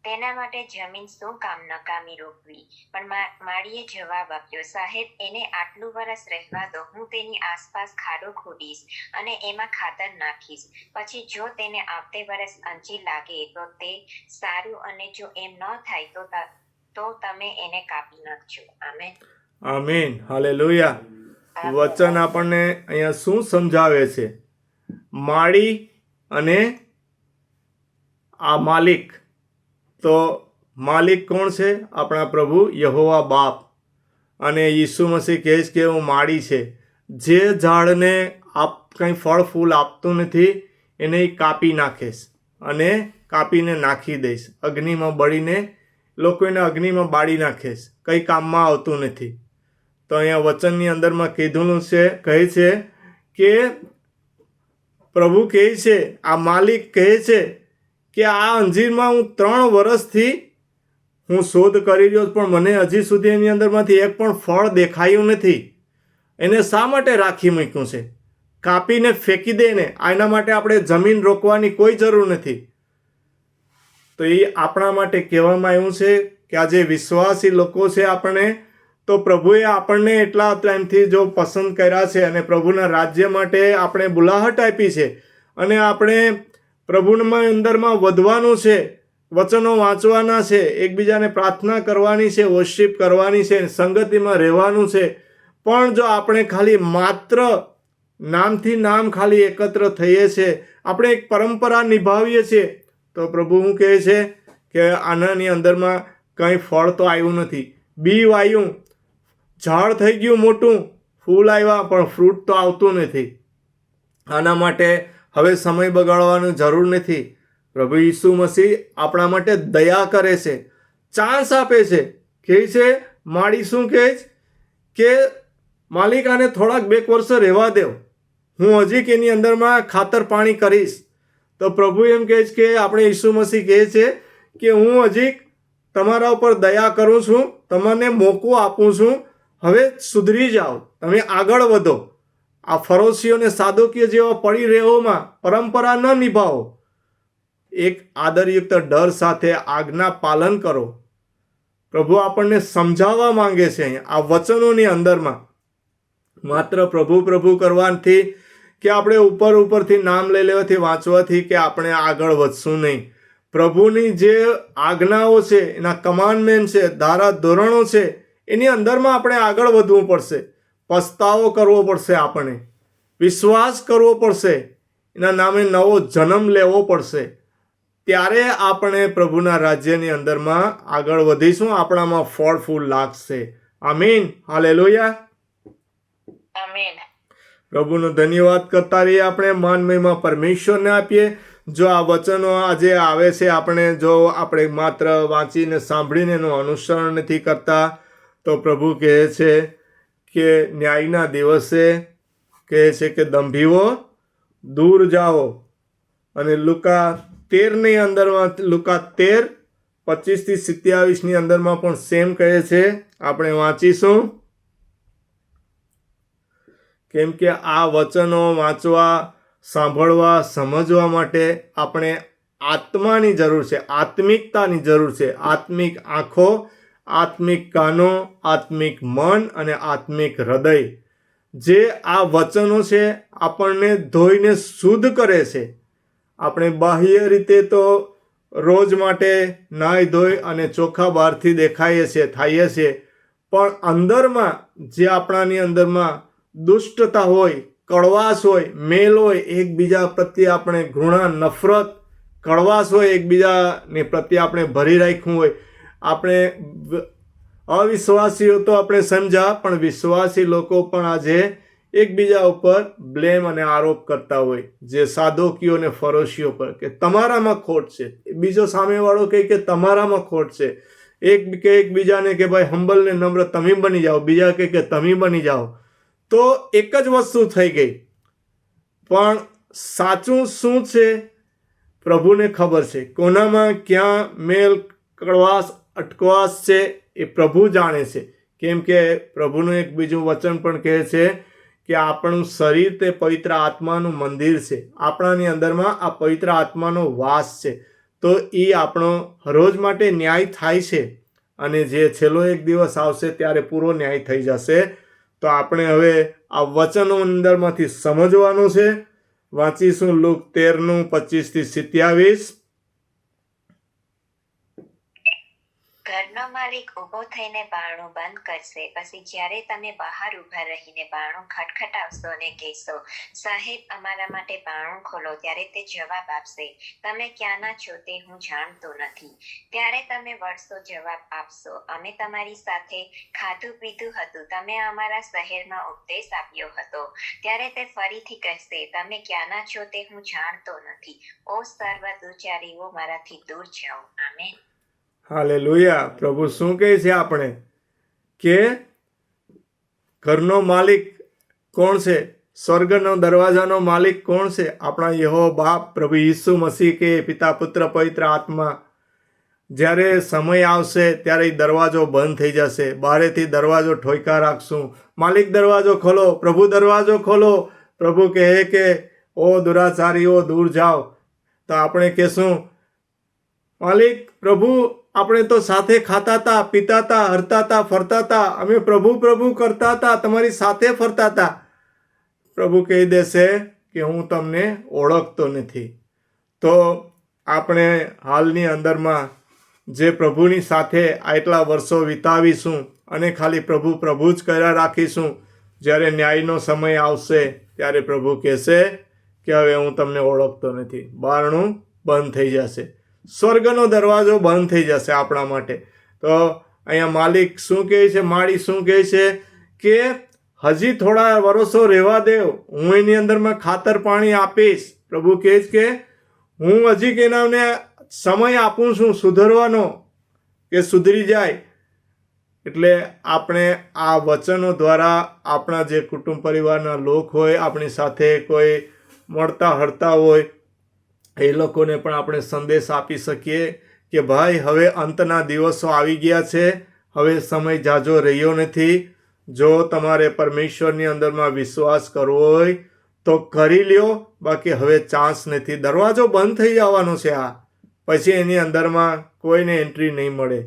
તેના માટે જમીન શું કામ નકામી રોપવી? પણ માળીએ જવાબ આપ્યો, સાહેબ, એને આટલું વરસ રહેવા દો. હું તેની આસપાસ ખાડો ખોદીશ અને એમાં ખાતર નાખીશ. પછી જો તેને આવતે વરસ અંજીર લાગે તો તે સારું, અને જો એમ ન થાય તો તમે એને કાપી નાખજો. આમેન. આમીન. હાલેલુયા. વચન આપણને અહીંયા શું સમજાવે છે? માળી અને આ માલિક. તો માલિક કોણ છે? આપણા પ્રભુ યહોવા બાપ. અને યીશુ મસીહ કહે છે કે હું માળી છે. જે ઝાડને કંઈ ફળ ફૂલ આપતું નથી એને કાપી નાખીશ અને કાપીને નાખી દઈશ અગ્નિમાં બળીને. લોકો એને અગ્નિમાં બાળી નાખીશ, કંઈ કામમાં આવતું નથી. તો અહીંયા વચનની અંદરમાં કીધું છે, કહે છે કે પ્રભુ કહે છે, આ માલિક કહે છે કે આ અંજીરમાં હું 3 વર્ષથી હું શોધ કરી રહ્યો પણ મને હજી સુધી એની અંદરમાંથી એક પણ ફળ દેખાયું નથી. એને શા માટે રાખી મૂક્યું છે? કાપીને ફેંકી દે ને. એના માટે આપણે જમીન રોકવાની કોઈ જરૂર નથી. તો એ આપણા માટે કહેવામાં આવ્યું છે કે આ જે વિશ્વાસી લોકો છે આપણે, તો પ્રભુએ આપણને એટલા ટાઈમથી જો પસંદ કર્યા છે અને પ્રભુના રાજ્ય માટે આપણે બોલાહટ આપી છે અને આપણે પ્રભુના અંદરમાં વધવાનું છે, વચનો વાંચવાના છે, એકબીજાને પ્રાર્થના કરવાની છે, વર્શિપ કરવાની છે, સંગતિમાં રહેવાનું છે. પણ જો આપણે ખાલી માત્ર નામથી નામ ખાલી એકત્ર થઈએ છીએ, આપણે એક પરંપરા નિભાવીએ છીએ, તો પ્રભુ શું કહે છે કે આનાની અંદરમાં કંઈ ફળ તો આવ્યું નથી. બી વાયું, ઝાડ થઈ ગયું મોટું, ફૂલ આવ્યા પણ ફ્રૂટ તો આવતું નથી. આના માટે હવે સમય બગાડવાની જરૂર નથી. પ્રભુ ઈસુ મસીહ આપણા માટે દયા કરે છે, ચાન્સ આપે છે. કહે છે, માળી શું કહે છે કે માલિક આને થોડાક 2 વર્ષ રહેવા દેવ, હું હજી એની અંદરમાં ખાતર પાણી કરીશ. તો પ્રભુ એમ કહે છે કે આપણે ઈસુ મસીહ કહે છે કે હું હજી તમારા ઉપર દયા કરું છું, તમને મોકો આપું છું, હવે સુધરી જાઓ, તમે આગળ વધો. આ ફરોશીઓને સાદુકીય જેવા પડી રહેવામાં પરંપરા ન નિભાવો. એક આદરયુક્ત ડર સાથે આજ્ઞા પાલન કરો. પ્રભુ આપણને સમજાવવા માંગે છે અહીંયા આ વચનોની અંદરમાં. માત્ર પ્રભુ પ્રભુ કરવાથી કે આપણે ઉપરથી નામ લઈ લેવાથી, વાંચવાથી કે આપણે આગળ વધશું નહીં. પ્રભુની જે આજ્ઞાઓ છે, એના કમાન્ડમેન્ટ છે, ધારા ધોરણો છે, એની અંદરમાં આપણે આગળ વધવું પડશે. પસ્તાવો કરવો પડશે, આપણે વિશ્વાસ કરવો પડશે, એના નામે નવો જન્મ લેવો પડશે. ત્યારે આપણે પ્રભુના રાજ્યની અંદરમાં આગળ વધીશું, આપણામાં ફળ ફૂલ લાગશે. આમીન. હાલેલુયા. આમીન. પ્રભુનો ધન્યવાદ કરતા રહીએ. આપણે માન મહિમા પરમેશ્વરને આપીએ. જો આ વચનો આજે આવે છે, આપણે માત્ર વાંચીને સાંભળીને એનું અનુસરણ નથી કરતા, તો પ્રભુ કહે છે કે ન્યાયના દિવસે કહે છે કે દંભીઓ દૂર જાઓ. અને લુકા 13ની અંદરમાં, લુકા 13:25-27ની અંદરમાં પણ સેમ કહે છે. આપણે વાંચીશું, કેમ કે આ વચનો વાંચવા, સાંભળવા, સમજવા માટે આપણે આત્માની જરૂર છે, આત્મિકતાની જરૂર છે. આત્મિક આંખો, આત્મિક કાનો, આત્મિક મન અને આત્મિક હૃદય. જે આ વચનો છે આપણને ધોઈને શુદ્ધ કરે છે. આપણે બાહ્ય રીતે તો રોજ માટે નાહી ધોઈ અને ચોખ્ખા બહારથી દેખાઈએ છીએ, થઈએ છીએ, પણ અંદરમાં જે આપણાની અંદરમાં દુષ્ટતા હોય, કડવાશ હોય, મેલ હોય, એકબીજા પ્રત્યે આપણે ઘૃણા, નફરત, કડવાશ હોય, એકબીજાને પ્રત્યે આપણે ભરી રાખ્યું હોય. આપણે અવિશ્વાસીઓ તો આપણે સમજ્યા, પણ વિશ્વાસી લોકો પણ આજે એકબીજા ઉપર બ્લેમ અને આરોપ કરતા હોય, જે સાદોકીઓ અને ફરોશીઓ પર, કે તમારામાં ખોટ છે. બીજો સામેવાળો કહે કે તમારામાં ખોટ છે. એકબીજાને કે ભાઈ હંબલ ને નમ્ર તમે બની જાઓ, બીજા કે તમે બની જાઓ, તો એક જ વસ્તુ થઈ ગઈ. પણ સાચું શું છે પ્રભુને ખબર છે. કોનામાં ક્યાં મેલ કડવાશ અટકવાશ છે એ પ્રભુ જાણે છે. કેમ કે પ્રભુનું એક બીજું વચન પણ કહે છે કે આપણું શરીર તે પવિત્ર આત્માનું મંદિર છે. આપણાની અંદરમાં આ પવિત્ર આત્માનો વાસ છે. તો એ આપણો રોજ માટે ન્યાય થાય છે, અને જે છેલ્લો એક દિવસ આવશે ત્યારે પૂરો ન્યાય થઈ જશે. તો આપણે હવે આ વચનો અંદરમાંથી સમજવાનું છે. વાંચીશું લુક 13:25-27. ઘરનો માલિક ઊભો થઈને બારણું બંધ કરશે. પછી જ્યારે તમે બહાર ઊભા રહીને બારણું ખટખટાવશો અને કહેશો, સાહેબ અમારા માટે બારણું ખોલો, ત્યારે તે જવાબ આપશે, તમે ક્યાંના છો તે હું જાણતો નથી. ત્યારે તમે વળશો જવાબ આપશો, અમે તમારી સાથે ખાધું પીધું હતું, તમે અમારા શહેરમાં ઉપદેશ આપ્યો હતો. ત્યારે તે ફરીથી કહેશે, તમે ક્યાંના છો તે હું જાણતો નથી. ઓ સર્વ દુર્જારીઓ, મારાથી દૂર જાઓ. આમેન. હાલેલુયા. પ્રભુ શું કહે છે આપણે કે ઘરનો માલિક કોણ છે? સ્વર્ગનો દરવાજાનો માલિક કોણ છે? આપણા યહોવા બાપ પ્રભુ ઈસુ મસીહ કે પિતા પુત્ર પવિત્ર આત્મા. જ્યારે સમય આવશે ત્યારે દરવાજો બંધ થઈ જશે. બહારેથી દરવાજો ઠોકા રાખશું, માલિક દરવાજો ખોલો, પ્રભુ દરવાજો ખોલો. પ્રભુ કહે કે ઓ દુરાચારીઓ દૂર જાઓ. તો આપણે કહેશું, માલિક પ્રભુ આપણે તો સાથે ખાતા હતા, પીતા હતા, હરતા હતા, ફરતા હતા, અમે પ્રભુ પ્રભુ કરતા હતા, તમારી સાથે ફરતા હતા. પ્રભુ કહી દેશે કે હું તમને ઓળખતો નથી. તો આપણે હાલની અંદરમાં જે પ્રભુની સાથે આટલા વર્ષો વિતાવીશું અને ખાલી પ્રભુ પ્રભુ જ કર્યા રાખીશું, જ્યારે ન્યાયનો સમય આવશે ત્યારે પ્રભુ કહેશે કે હવે હું તમને ઓળખતો નથી. બારણું બંધ થઈ જશે, સ્વર્ગનો દરવાજો બંધ થઈ જશે આપણા માટે. તો અહીંયા માલિક શું કહે છે, માળી શું કહે છે કે હજી થોડા વર્ષો રહેવા દેવ, હું એની અંદરમાં ખાતર પાણી આપીશ. પ્રભુ કહે છે કે હું હજી એનાને સમય આપું છું સુધરવાનો, કે સુધરી જાય. એટલે આપણે આ વચનો દ્વારા આપણા જે કુટુંબ પરિવારના લોક હોય, આપણી સાથે કોઈ મળતા હરતા હોય, એ લોકોને પણ આપણે સંદેશ આપી શકીએ કે ભાઈ હવે અંતના દિવસો આવી ગયા છે, હવે સમય જાજો રહ્યો નથી. જો તમારે પરમેશ્વરની અંદરમાં વિશ્વાસ કરવો હોય તો કરી લ્યો, બાકી હવે ચાન્સ નથી. દરવાજો બંધ થઈ જવાનો છે. આ પછી એની અંદરમાં કોઈને એન્ટ્રી નહીં મળે.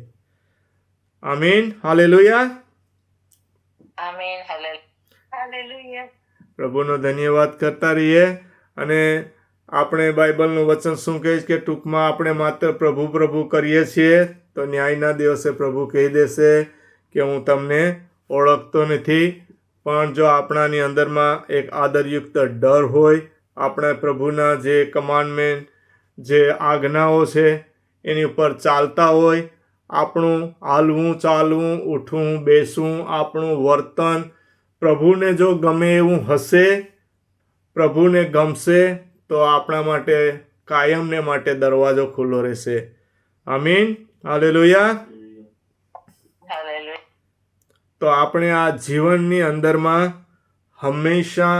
આમીન. હાલેલુયા. આમેન. હાલેલુયા. પ્રભુનો ધન્યવાદ કરતા રહીએ. અને આપણે બાઇબલનું વચન શું કહે છે કે ટૂંકમાં આપણે માત્ર પ્રભુ પ્રભુ કરીએ છીએ તો ન્યાયના દિવસે પ્રભુ કહી દેશે કે હું તમને ઓળખતો નથી. પણ જો આપણાની અંદરમાં એક આદરયુક્ત ડર હોય, આપણે પ્રભુના જે કમાન્ડમેન્ટ, જે આજ્ઞાઓ છે એની ઉપર ચાલતા હોય, આપણું હાલવું ચાલવું, ઉઠવું બેસવું, આપણું વર્તન પ્રભુને જો ગમે એવું હશે, પ્રભુને ગમશે, તો આપણા માટે કાયમને માટે દરવાજો ખુલ્લો રહેશે. આમીન. હાલેલુયા. હાલેલુયા. તો આપણે આ જીવનની અંદરમાં હંમેશા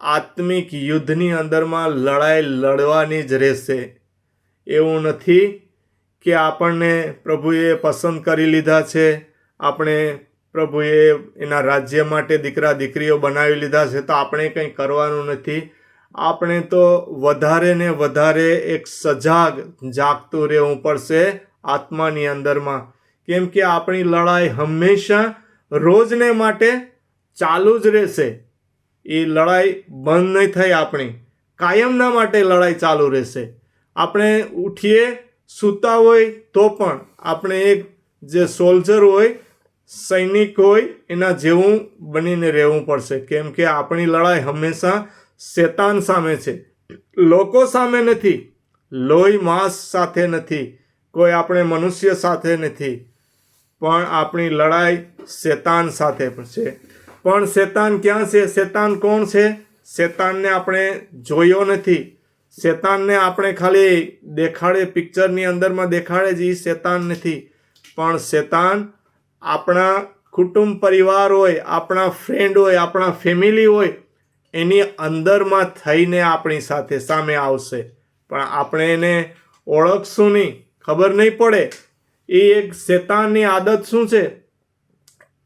આત્મિક યુદ્ધની અંદરમાં લડાઈ લડવાની જ રહેશે. એવું નથી કે આપણને પ્રભુએ પસંદ કરી લીધા છે, આપણે પ્રભુએ એના રાજ્ય માટે દીકરા દીકરીઓ બનાવી લીધા છે, તો આપણે કંઈ કરવાનું નથી. આપણે તો વધારે ને વધારે એક સજાગ જાગતું રહેવું પડશે આત્માની અંદરમાં. કેમ કે આપણી લડાઈ હંમેશા રોજને માટે ચાલુ જ રહેશે. એ લડાઈ બંધ નહીં થાય. આપણી કાયમના માટે લડાઈ ચાલુ રહેશે. આપણે ઉઠીએ સૂતા હોય તો પણ આપણે એક જે સોલ્જર હોય, સૈનિક હોય, એના જેવું બનીને રહેવું પડશે. કેમ કે આપણી લડાઈ હંમેશા શેતાન સામે છે, લોકો સામે નથી, લોહી માંસ સાથે નથી, કોઈ આપણે મનુષ્ય સાથે નથી, પણ આપણી લડાઈ શેતાન સાથે છે. પણ શેતાન ક્યાં છે? શેતાન કોણ છે? શેતાનને આપણે જોયો નથી. શેતાનને આપણે ખાલી દેખાડે, પિક્ચરની અંદરમાં દેખાડે જ, એ શેતાન નથી. પણ શેતાન આપણા કુટુંબ પરિવાર હોય, આપણા ફ્રેન્ડ હોય, આપણા ફેમિલી હોય, એની અંદરમાં થઈને આપણી સાથે સામે આવશે, પણ આપણે એને ઓળખશું નહીં, ખબર નહીં પડે. એ એક શેતાનની આદત શું છે?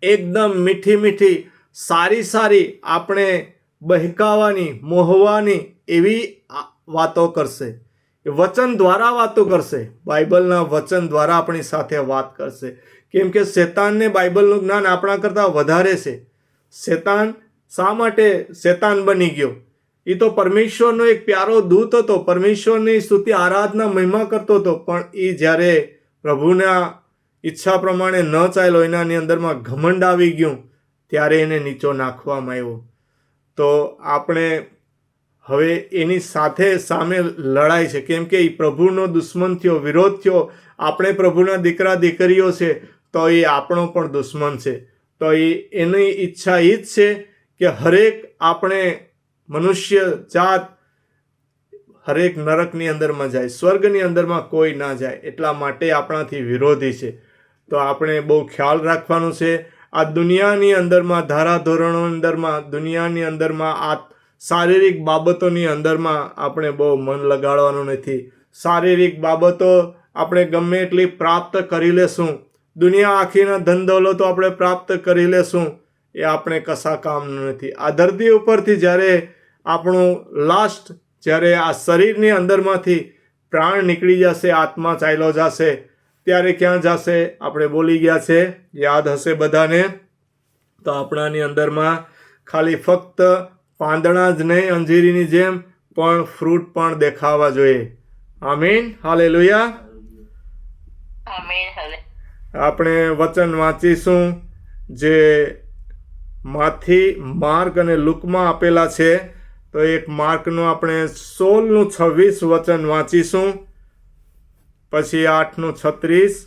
એકદમ મીઠી મીઠી સારી આપણે બહેકાવાની, મોહવાની એવી વાતો કરશે. એ વચન દ્વારા વાતો કરશે, બાઇબલના વચન દ્વારા આપણી સાથે વાત કરશે. કેમ કે શેતાનને બાઇબલનું જ્ઞાન આપણા કરતાં વધારે છે. શેતાન શા માટે શેતાન બની ગયો? એ તો પરમેશ્વરનો એક પ્યારો દૂત હતો, પરમેશ્વરની સ્તુતિ આરાધના મહિમા કરતો હતો, પણ એ જ્યારે પ્રભુના ઈચ્છા પ્રમાણે ન ચાલ્યો, એનાની અંદરમાં ઘમંડ આવી ગયું, ત્યારે એને નીચો નાખવામાં આવ્યો. તો આપણે હવે એની સાથે સામે લડાઈ છે, કેમ કે એ પ્રભુનો દુશ્મન થયો, વિરોધ થયો. આપણે પ્રભુના દીકરા દીકરીઓ છે, તો એ આપણો પણ દુશ્મન છે. તો એની ઈચ્છા એ જ છે કે હરેક આપણે મનુષ્ય જાત હરેક નરકની અંદરમાં જાય, સ્વર્ગની અંદરમાં કોઈ ના જાય. એટલા માટે આપણાથી વિરોધી છે. તો આપણે બહુ ખ્યાલ રાખવાનું છે. આ દુનિયાની અંદરમાં, ધારાધોરણો અંદરમાં, દુનિયાની અંદરમાં, આ શારીરિક બાબતોની અંદરમાં આપણે બહુ મન લગાડવાનું નથી. શારીરિક બાબતો આપણે ગમે એટલી પ્રાપ્ત કરી લેશું, દુનિયા આખીના ધન દૌલતો આપણે પ્રાપ્ત કરી લેશું, એ આપણે કશા કામનું નથી. આ ધરતી ઉપરથી જ્યારે આપણું લાસ્ટ, જ્યારે આ શરીરની અંદરમાંથી પ્રાણ નીકળી જશે, આત્મા ચાલ્યો જશે, ત્યારે ક્યાં જશે? આપણે બોલી ગયા છે, યાદ હશે બધાને. તો આપણાની અંદરમાં ખાલી ફક્ત પાંદડા જ નહીં, અંજીરીની જેમ, પણ ફ્રૂટ પણ દેખાવા જોઈએ. આમીન, હાલેલુયા. આમેન. હાલે. આપણે વચન વાંચીશું જે માથી, માર્ક અને લુકમાં આપેલા છે. તો એક માર્કનું આપણે 16:26 વચન વાંચીશું, પછી 8:36,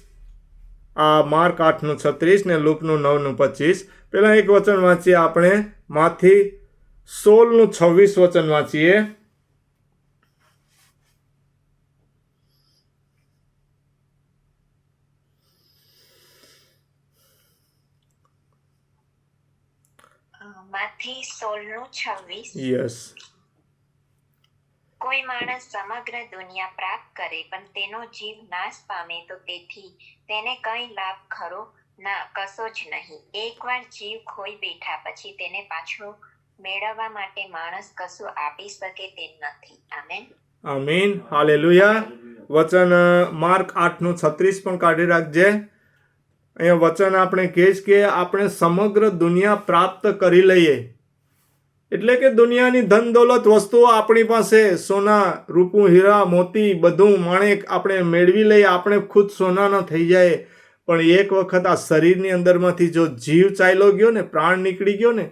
આ માર્ક 8:36 ને લુકનું 9:25. પહેલાં એક વચન વાંચીએ આપણે, માથી 16:26 વચન વાંચીએ. માથી 16:26. યસ. કોઈ માણસ સમગ્ર દુનિયા પ્રાપ્ત કરે પણ તેનો જીવ નાશ પામે તો તેથી તેને કંઈ લાભ ખરો? ના, કશો જ નહીં. એકવાર જીવ ખોઈ બેઠા પછી તેને પાછો મેળવવા માટે માણસ કશું આપી શકે તેમ નથી. આમેન. આમીન, હાલેલુયા. વચન માર્ક 8:36 પણ કાઢી રાખજે. અહીંયા વચન આપણે કહીશ કે આપણે સમગ્ર દુનિયા પ્રાપ્ત કરી લઈએ, એટલે કે દુનિયાની ધન દોલત વસ્તુઓ આપણી પાસે, સોના, રૂપું, હીરા, મોતી, બધું માણેક આપણે મેળવી લઈએ, આપણે ખુદ સોનાના થઈ જાય. પણ એક વખત આ શરીરની અંદરમાંથી જો જીવ ચાલ્યો ગયો ને, પ્રાણ નીકળી ગયો ને,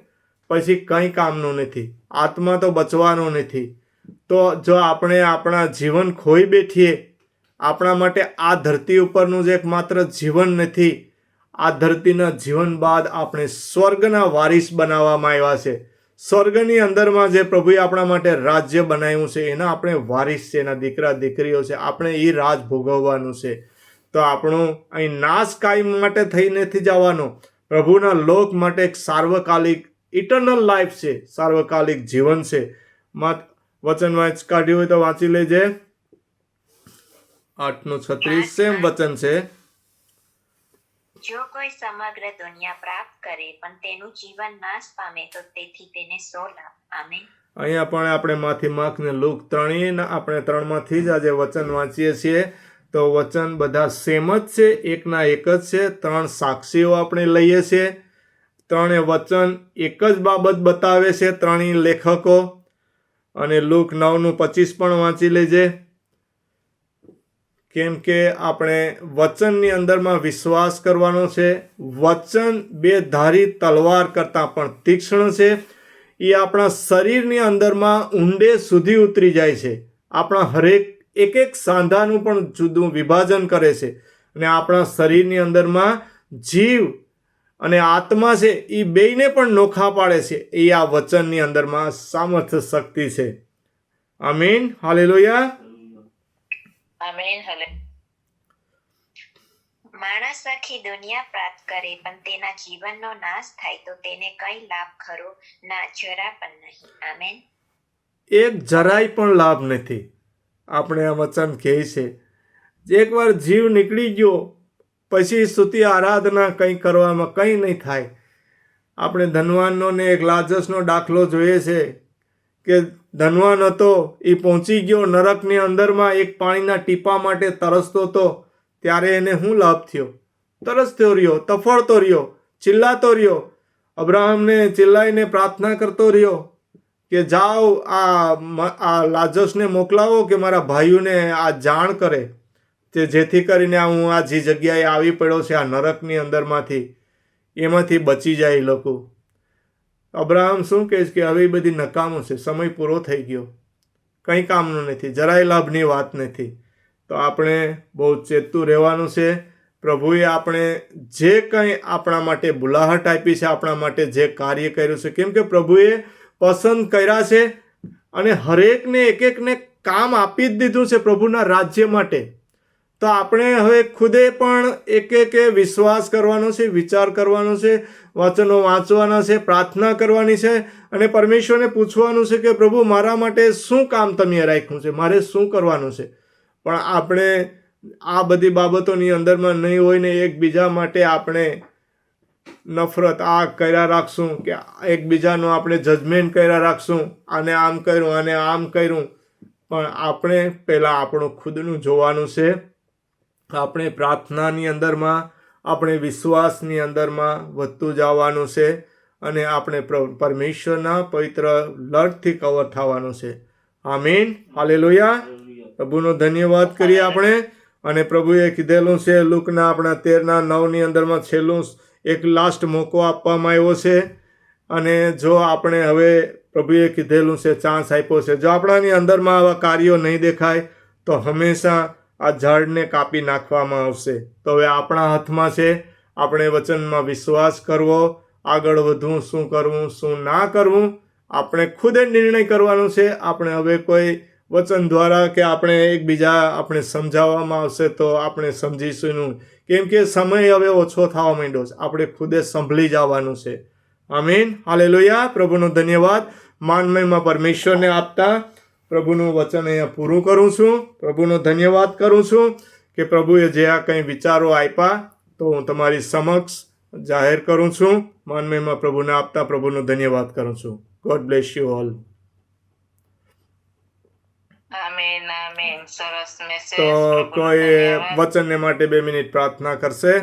પછી કંઈ કામનું નથી. આત્મા તો બચવાનો નથી. તો જો આપણે આપણા જીવન ખોઈ બેઠીએ, આપણા માટે આ ધરતી ઉપરનું જે એકમાત્ર જીવન નથી, આ ધરતીના જીવન બાદ આપણે સ્વર્ગના વારિસ બનાવવામાં આવ્યા છે. સ્વર્ગની અંદરમાં જે પ્રભુએ આપણા માટે રાજ્ય બનાવ્યું છે, એના આપણે વારિસ છે, એના દીકરા દીકરીઓ છે. આપણે એ રાજ ભોગવવાનું છે. તો આપણું અહીં નાશ કાયમ માટે થઈ નથી જવાનો. પ્રભુના લોક માટે એક સાર્વકાલિક ઇટર્નલ લાઈફ છે, સાર્વકાલિક જીવન છે. વચન વાંચ કાઢ્યું હોય તો વાંચી લેજે. 8:36 સેમ વચન છે. જો કોઈ સમગ્ર દુનિયા પ્રાપ્ત કરે પણ તેનું જીવન નાશ પામે તો તેથી તેને શો લાભ? આમેન. અહીંયા પણ આપણે માથી માર્ક ને લુક ત્રણેય આપણે 3માંથી જ આજે વચન વાંચીએ છીએ. તો વચન બધા સેમ જ છે, એકના એક જ છે. 3 સાક્ષીઓ આપણે લઈએ છીએ. 3 વચન એક જ બાબત બતાવે છે, 3 લેખકો. અને લુક 9:25 પણ વાંચી લેજે. કેમ કે આપણે વચનની અંદરમાં વિશ્વાસ કરવાનો છે. વચન 2 ધારી તલવાર કરતાં પણ તીક્ષ્ણ છે. એ આપણા શરીરની અંદરમાં ઊંડે સુધી ઉતરી જાય છે. આપણા હરેક એક સાંધાનું પણ જુદું વિભાજન કરે છે. અને આપણા શરીરની અંદરમાં જીવ અને આત્મા છે, એ બેયને પણ નોખા પાડે છે. એ આ વચનની અંદરમાં સામર્થ્ય શક્તિ છે. આમીન, હાલેલુયા. આમેન. હાલે. માણસ આખી દુનિયા પ્રાપ્ત કરે પણ તેના જીવનનો નાશ થાય તો તેને કઈ લાભ ખરો? ના, જરા પણ નહીં. આમેન. એક જરાય પણ લાભ નથી. આપણે આ વચન કહે છે, એકવાર જીવ નીકળી ગયો પછી સ્તુતિ આરાધના કંઈ કરવામાં કંઈ નહીં થાય. આપણે ધનવાનનો ને એક લાજસનો દાખલો જોઈએ છે કે ધનવાન હતો, એ પહોંચી ગયો નરકની અંદરમાં, એક પાણીના ટીપા માટે તરસતો હતો. ત્યારે એને શું લાભ થયો? તરસતો રહ્યો, તફળતો રહ્યો, ચિલ્લાતો રહ્યો, અબ્રાહમને ચિલ્લાઈને પ્રાર્થના કરતો રહ્યો કે જાઓ આ લાજસને મોકલાવો કે મારા ભાઈઓને આ જાણ કરે, તે જેથી કરીને હું આ જે જગ્યાએ આવી પડ્યો છે આ નરકની અંદરમાંથી, એમાંથી બચી જાય એ લોકો. અબ્રાહમ શું કહે છે કે હવે એ બધી નકામું છે, સમય પૂરો થઈ ગયો, કંઈ કામનું નથી, જરાય લાભની વાત નથી. તો આપણે બહુ ચેતતું રહેવાનું છે. પ્રભુએ આપણે જે કંઈ આપણા માટે બુલાહટ આપી છે, આપણા માટે જે કાર્ય કર્યું છે, કેમ કે પ્રભુએ પસંદ કર્યા છે અને હરેકને એક એકને કામ આપી જ દીધું છે પ્રભુના રાજ્ય માટે. તો આપણે હવે ખુદે પણ એક વિશ્વાસ કરવાનો છે, વિચાર કરવાનો છે, વચનો વાંચવાના છે, પ્રાર્થના કરવાની છે અને પરમેશ્વરને પૂછવાનું છે કે પ્રભુ મારા માટે શું કામ તમે રાખ્યું છે, મારે શું કરવાનું છે. પણ આપણે આ બધી બાબતોની અંદરમાં નહીં હોય ને એકબીજા માટે આપણે નફરત આ કર્યા રાખશું કે એકબીજાનું આપણે જજમેન્ટ કર્યા રાખશું, આને આમ કર્યું આને આમ કર્યું. પણ આપણે પહેલાં આપણું ખુદનું જોવાનું છે. આપણે પ્રાર્થનાની અંદરમાં, આપણે વિશ્વાસની અંદરમાં વધતું જવાનું છે અને આપણે પરમેશ્વરના પવિત્ર લડથી કવર થવાનું છે. આમીન. હાલેલુયા. પ્રભુનો ધન્યવાદ કરીએ આપણે. અને પ્રભુએ કીધેલું છે લુકના આપણા 13:9 અંદરમાં છેલ્લું એક લાસ્ટ મોકો આપવામાં આવ્યો છે. અને જો આપણે હવે પ્રભુએ કીધેલું છે, ચાન્સ આપ્યો છે, જો આપણાની અંદરમાં આવા કાર્યો નહીં દેખાય તો હંમેશા આ ઝાડને કાપી નાખવામાં આવશે. તો હવે આપણા હાથમાં છે આપણે વચનમાં વિશ્વાસ કરવો, આગળ વધવું, શું કરવું શું ના કરવું આપણે ખુદે નિર્ણય કરવાનો છે. આપણે હવે કોઈ વચન દ્વારા કે આપણે એકબીજા આપણે સમજાવવામાં આવશે તો આપણે સમજીશું નહીં, કેમ કે સમય હવે ઓછો થવા માંડ્યો છે. આપણે ખુદે સંભળી જવાનું છે. આમીન. હાલેલુયા. પ્રભુનો ધન્યવાદ. માનમયમાં પરમેશ્વરને આપતા પ્રભુનું વચન અહીંયા પૂરું કરું છું. પ્રભુનો ધન્યવાદ કરું છું કે પ્રભુએ જે આ કંઈ વિચારો આપ્યા તો હું તમારી સમક્ષ જાહેર કરું છું. માનમયમાં પ્રભુને આપતા પ્રભુનો ધન્યવાદ કરું છું. God bless you all. Amen. Amen. સરસ મેસેજ. તો પ્રભુનો કોઈ ધન્યવાદ. વચનને માટે 2 મિનિટ પ્રાર્થના કરશે.